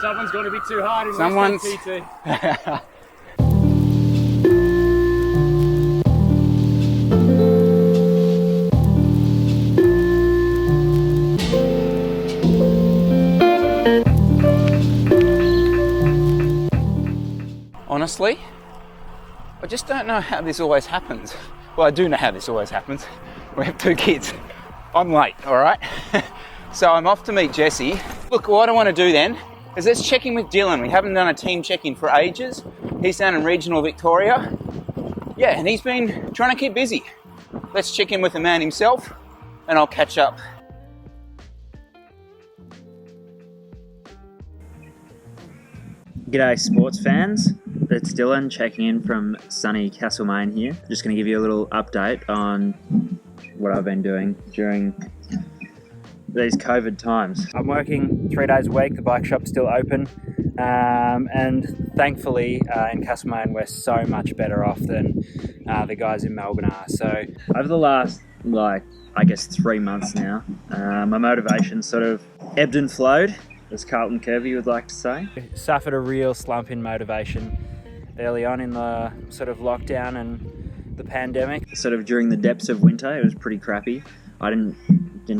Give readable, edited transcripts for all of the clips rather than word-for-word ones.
Someone's got to be too hard in Someone's... PT. Honestly, I just don't know how this always happens. Well, I do know how this always happens. We have 2 kids. I'm late, all right? So I'm off to meet Jesse. Look, what I want to do then is let's check in with Dylan. We haven't done a team check-in for ages. He's down in regional Victoria. Yeah, and he's been trying to keep busy. Let's check in with the man himself and I'll catch up. G'day sports fans, it's Dylan checking in from sunny Castlemaine here. Just going to give you a little update on what I've been doing during these COVID times. I'm working 3 days a week, the bike shop's still open, and thankfully in Castlemaine we're so much better off than the guys in Melbourne are. So over the last, I guess 3 months now, my motivation sort of ebbed and flowed, as Carlton Kirby would like to say. Suffered a real slump in motivation early on in the sort of lockdown and the pandemic. Sort of during the depths of winter, it was pretty crappy. I didn't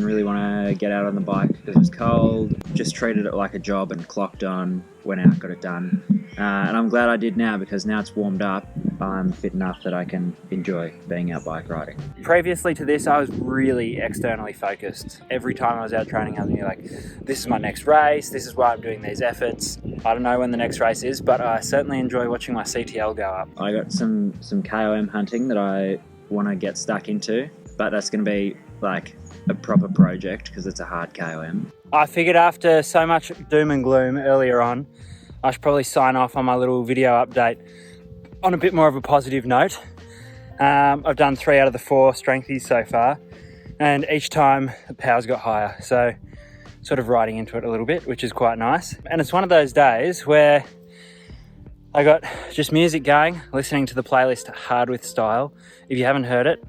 really want to get out on the bike because it was cold. Just treated it like a job and clocked on, went out, got it done. And I'm glad I did now because now it's warmed up. I'm fit enough that I can enjoy being out bike riding. Previously to this, I was really externally focused. Every time I was out training, I was like, this is my next race, this is why I'm doing these efforts. I don't know when the next race is, but I certainly enjoy watching my CTL go up. I got some KOM hunting that I want to get stuck into, but that's going to be like a proper project because it's a hard KOM. I figured after so much doom and gloom earlier on, I should probably sign off on my little video update on a bit more of a positive note. I've done 3 out of the 4 strengthies so far, and each time the power's got higher, so sort of riding into it a little bit, which is quite nice. And it's one of those days where I got just music going, listening to the playlist Hard With Style. If you haven't heard it,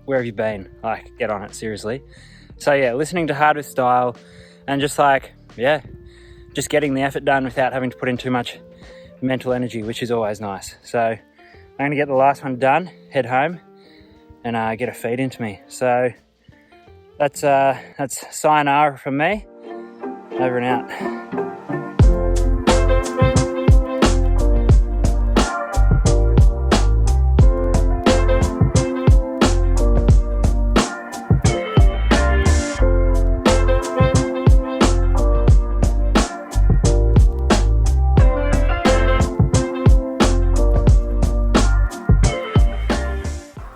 where have you been? Like, get on it, seriously. So yeah, listening to Hard With Style and just just getting the effort done without having to put in too much mental energy, which is always nice. So I'm gonna get the last one done, head home, and get a feed into me. So that's sayonara from me. Over and out.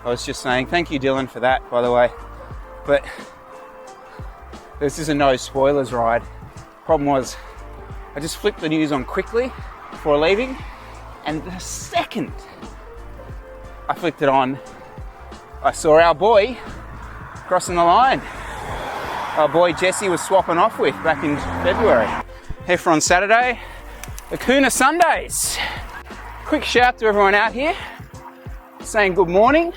I was just saying, thank you Dylan for that, by the way, but this is a no spoilers ride. Problem was, I just flipped the news on quickly before leaving, and the second I flicked it on, I saw our boy crossing the line. Our boy Jesse was swapping off with back in February. Here for on Saturday, the Kuna Sundays. Quick shout to everyone out here, saying good morning.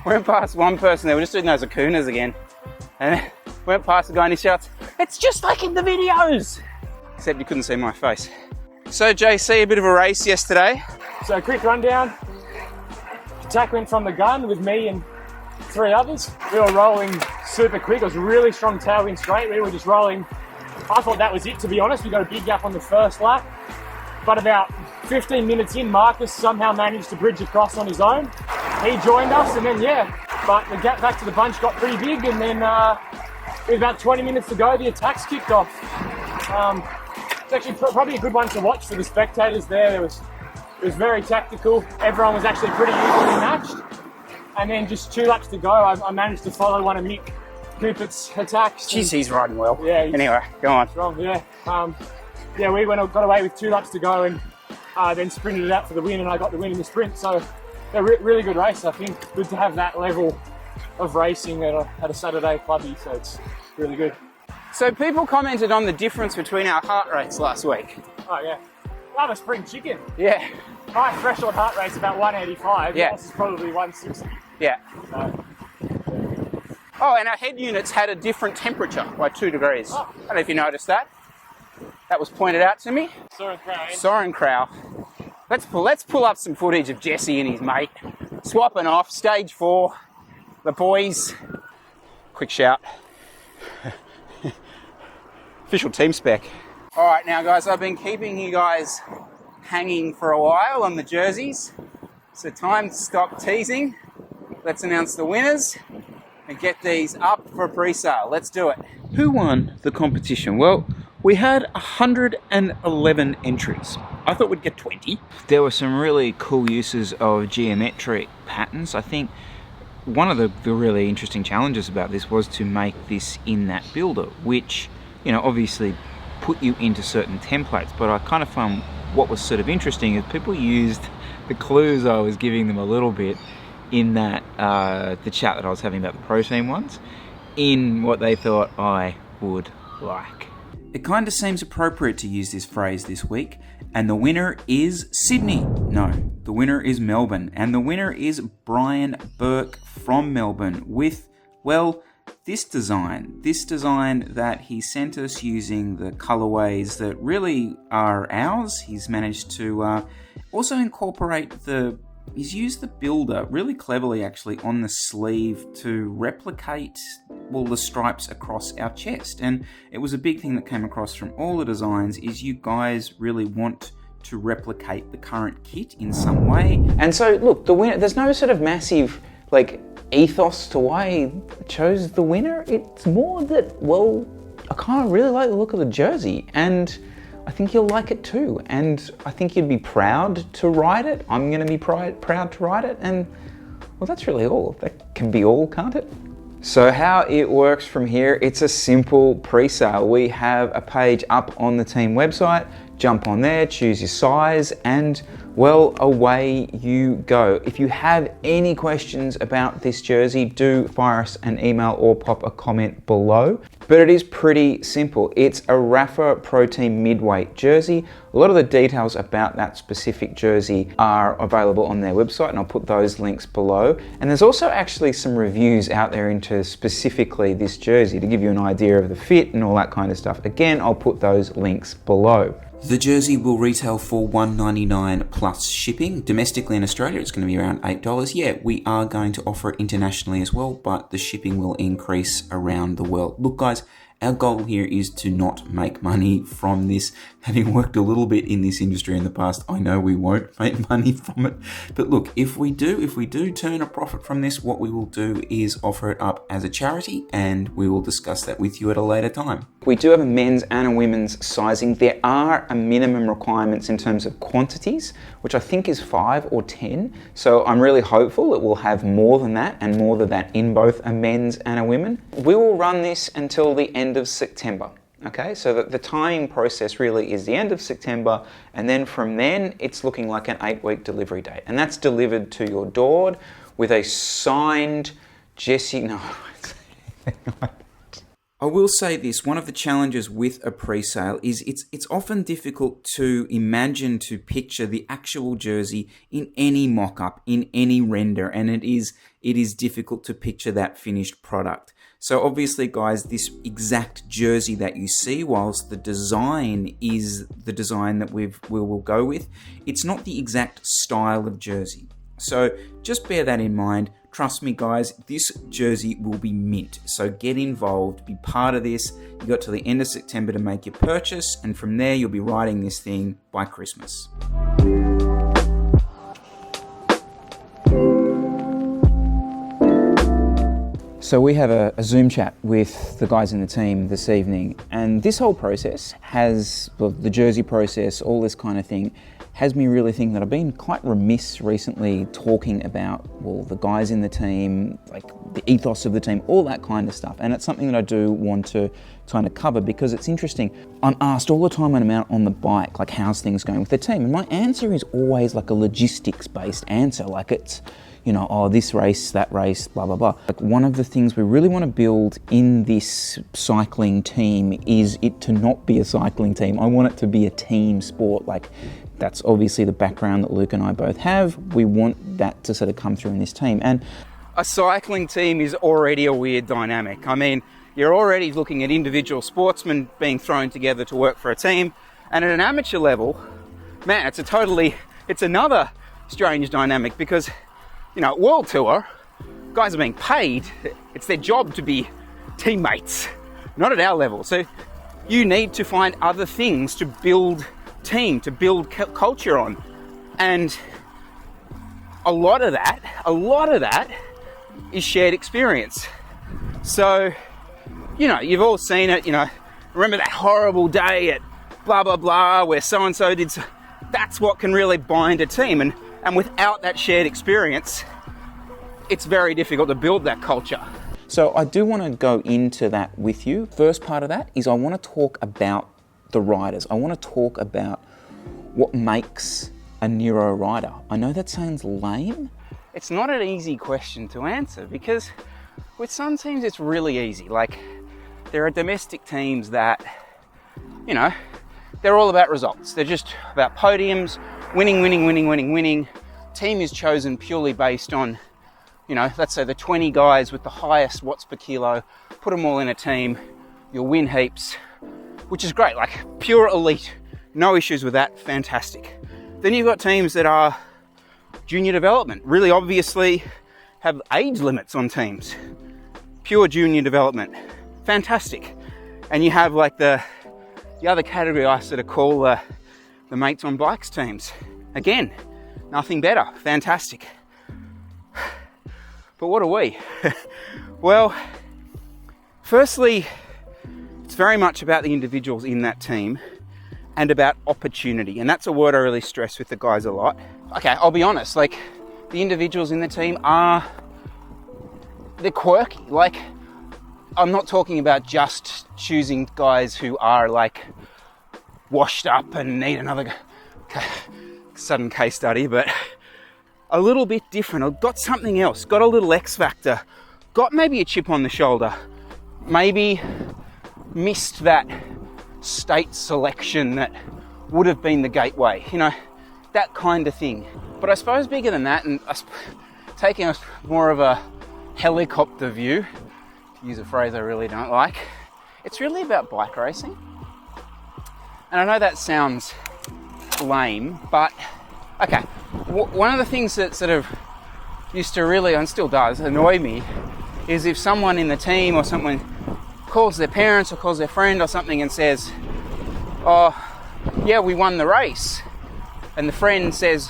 Went past one person, they were just doing those Akunas again, and went past the guy and he shouts, "It's just like in the videos!" Except you couldn't see my face. So JC, a bit of a race yesterday. So quick rundown. Attack went from the gun with me and 3 others. We were rolling super quick. It was a really strong tailwind straight. We were just rolling. I thought that was it, to be honest. We got a big gap on the first lap. But about 15 minutes in, Marcus somehow managed to bridge across on his own. He joined us, and then but the gap back to the bunch got pretty big, and then with about 20 minutes to go, the attacks kicked off. It's actually probably a good one to watch for the spectators there. It was very tactical. Everyone was actually pretty evenly matched. And then just 2 laps to go, I managed to follow one of Mick Coupert's attacks. Jeez, he's riding well. Yeah. Anyway, go on. Strong, yeah. We got away with 2 laps to go and then sprinted it out for the win, and I got the win in the sprint. So a really good race, I think. Good to have that level of racing at a Saturday clubby, so it's really good. So people commented on the difference between our heart rates last week. Oh yeah, I'm a spring chicken. Yeah. My threshold heart rate's about 185, yeah. Yours is probably 160. Yeah. Oh, and our head units had a different temperature by 2 degrees. Oh. I don't know if you noticed that. that was pointed out to me. Sorenkraut. Let's pull up some footage of Jesse and his mate swapping off. Stage 4, the boys. Quick shout. Official team spec. All right, now guys, I've been keeping you guys hanging for a while on the jerseys. So time to stop teasing. Let's announce the winners and get these up for pre-sale. Let's do it. Who won the competition? Well, we had 111 entries. I thought we'd get 20. There were some really cool uses of geometric patterns. I think one of the really interesting challenges about this was to make this in that builder, which, you know, obviously put you into certain templates. But I kind of found what was sort of interesting is people used the clues I was giving them a little bit in that the chat that I was having about the protein ones in what they thought I would like. It kind of seems appropriate to use this phrase this week, and the winner is Sydney. No, the winner is Melbourne, and the winner is Brian Burke from Melbourne with, well, this design that he sent us using the colorways that really are ours. He's managed to also incorporate he's used the builder really cleverly actually on the sleeve to replicate, well, the stripes across our chest. And it was a big thing that came across from all the designs is you guys really want to replicate the current kit in some way. And so look, the winner, there's no sort of massive like ethos to why he chose the winner. It's more that, well, I kind of really like the look of the jersey and I think you'll like it too, and I think you'd be proud to ride it. I'm going to be proud to ride it, and well, that's really all. That can be all, can't it? So how it works from here, it's a simple pre-sale. We have a page up on the team website. Jump on there, choose your size, and well, away you go. If you have any questions about this jersey, do fire us an email or pop a comment below. But it is pretty simple. It's a Rapha Protein midweight jersey. A lot of the details about that specific jersey are available on their website, and I'll put those links below. And there's also actually some reviews out there into specifically this jersey to give you an idea of the fit and all that kind of stuff. Again, I'll put those links below. The jersey will retail for $1.99 plus shipping. Domestically in Australia, it's going to be around $8. Yeah, we are going to offer it internationally as well, but the shipping will increase around the world. Look, guys, our goal here is to not make money from this. Having worked a little bit in this industry in the past, I know we won't make money from it. But look, if we do turn a profit from this, what we will do is offer it up as a charity, and we will discuss that with you at a later time. We do have a men's and a women's sizing. There are a minimum requirements in terms of quantities, which I think is 5 or 10. So I'm really hopeful it will have more than that, and more than that in both a men's and a women. We will run this until the end of September. Okay, so the timing process really is the end of September, and then from then it's looking like an 8-week delivery date, and that's delivered to your door with a signed Jesse. No, I will say this, one of the challenges with a pre-sale is it's often difficult to imagine, to picture the actual jersey in any mock-up, in any render, and it is difficult to picture that finished product. So obviously, guys, this exact jersey that you see, whilst the design is the design that we will go with, it's not the exact style of jersey. So just bear that in mind. Trust me, guys, this jersey will be mint. So get involved, be part of this. You got to the end of September to make your purchase, and from there you'll be riding this thing by Christmas. So we have a Zoom chat with the guys in the team this evening, and this whole process has, well, the jersey process, all this kind of thing, has me really thinking that I've been quite remiss recently talking about, well, the guys in the team, like the ethos of the team, all that kind of stuff. And it's something that I do want to kind of cover because it's interesting. I'm asked all the time when I'm out on the bike, like, how's things going with the team? And my answer is always like a logistics-based answer, like it's, you know, oh, this race, that race, blah, blah, blah. Like, one of the things we really want to build in this cycling team is it to not be a cycling team. I want it to be a team sport. Like, that's obviously the background that Luke and I both have. We want that to sort of come through in this team. And a cycling team is already a weird dynamic. I mean, You're already looking at individual sportsmen being thrown together to work for a team. And at an amateur level, man, it's another strange dynamic because, you know, at World Tour, guys are being paid. It's their job to be teammates, not at our level. So you need to find other things to build team, to build culture on. And a lot of that is shared experience. So, you know, you've all seen it, you know, remember that horrible day at blah, blah, blah, where so-and-so did, that's what can really bind a team. And without that shared experience, it's very difficult to build that culture. So I do want to go into that with you. First part of that is I want to talk about the riders. I want to talk about what makes a NERO rider. I know that sounds lame. It's not an easy question to answer because with some teams it's really easy. Like, there are domestic teams that, you know, they're all about results. They're just about podiums, winning. Team is chosen purely based on, you know, let's say the 20 guys with the highest watts per kilo, put them all in a team, you'll win heaps, which is great, like pure elite, no issues with that, fantastic. Then you've got teams that are junior development, really obviously have age limits on teams, pure junior development, fantastic. And you have like the other category I sort of call the mates on bikes teams. Again, nothing better, fantastic. But what are we? Well, firstly, it's very much about the individuals in that team and about opportunity. And that's a word I really stress with the guys a lot. Okay, I'll be honest, like the individuals in the team they're quirky. Like, I'm not talking about just choosing guys who are like washed up and need another sudden case study, but a little bit different. I've got something else, got a little X factor, got maybe a chip on the shoulder, maybe missed that state selection that would have been the gateway, you know, that kind of thing. But I suppose bigger than that, and taking a more of a helicopter view, to use a phrase I really don't like, it's really about bike racing. And I know that sounds lame, but okay, one of the things that sort of used to really, and still does, annoy me is if someone in the team or someone calls their parents or calls their friend or something and says, oh yeah, we won the race, and the friend says,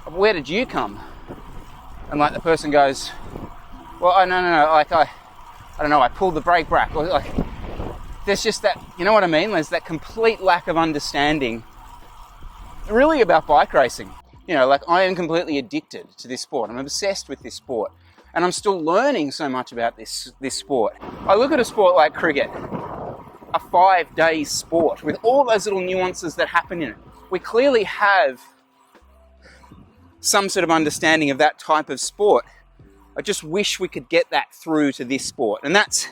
where did you come? And like the person goes, well, no, like I don't know, I pulled the brake rack, or like, there's just that, you know what I mean? There's that complete lack of understanding really about bike racing. You know, like I am completely addicted to this sport. I'm obsessed with this sport. And I'm still learning so much about this sport. I look at a sport like cricket, a 5-day sport with all those little nuances that happen in it. We clearly have some sort of understanding of that type of sport. I just wish we could get that through to this sport. And that's,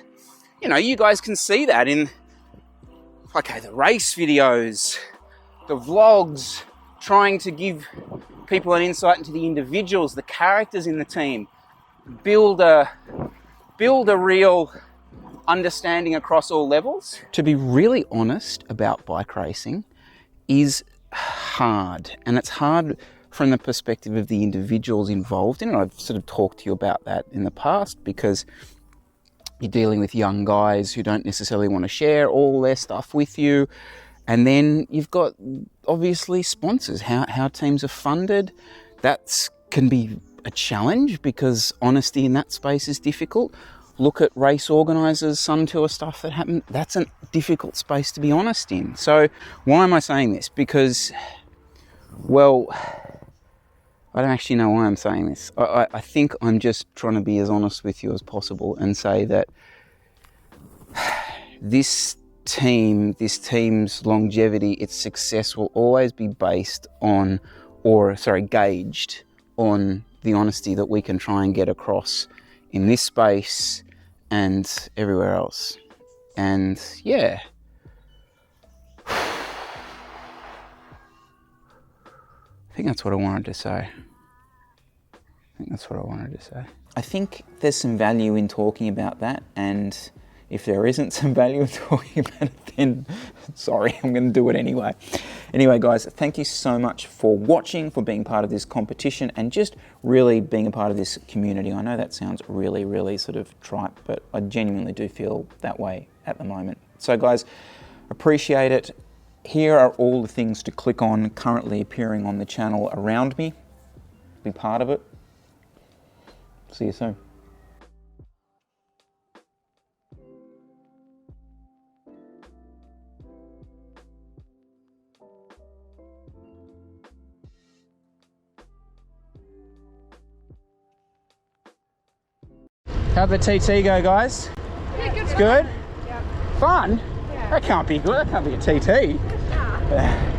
you know, you guys can see that in, okay, the race videos, the vlogs, trying to give people an insight into the individuals, the characters in the team, build a real understanding across all levels. To be really honest about bike racing is hard, and it's hard from the perspective of the individuals involved in it. I've sort of talked to you about that in the past because you're dealing with young guys who don't necessarily want to share all their stuff with you. And then you've got, obviously, sponsors, how teams are funded. That can be a challenge because honesty in that space is difficult. Look at race organisers, Sun Tour stuff that happened. That's a difficult space to be honest in. So why am I saying this? Because, well, I don't actually know why I'm saying this. I think I'm just trying to be as honest with you as possible and say that this team's longevity, its success will always be based on, gauged on the honesty that we can try and get across in this space and everywhere else. And yeah. I think that's what I wanted to say. I think there's some value in talking about that, and If there isn't some value in talking about it, then sorry, I'm going to do it anyway. Anyway, guys, thank you so much for watching, for being part of this competition, and just really being a part of this community. I know that sounds really, really sort of trite, but I genuinely do feel that way at the moment. So guys, appreciate it. Here are all the things to click on currently appearing on the channel around me. Be part of it. See you soon. How'd the TT go, guys? Yeah, good. It's good? Yeah. Fun? Yeah. That can't be good. That can't be a TT. Yeah.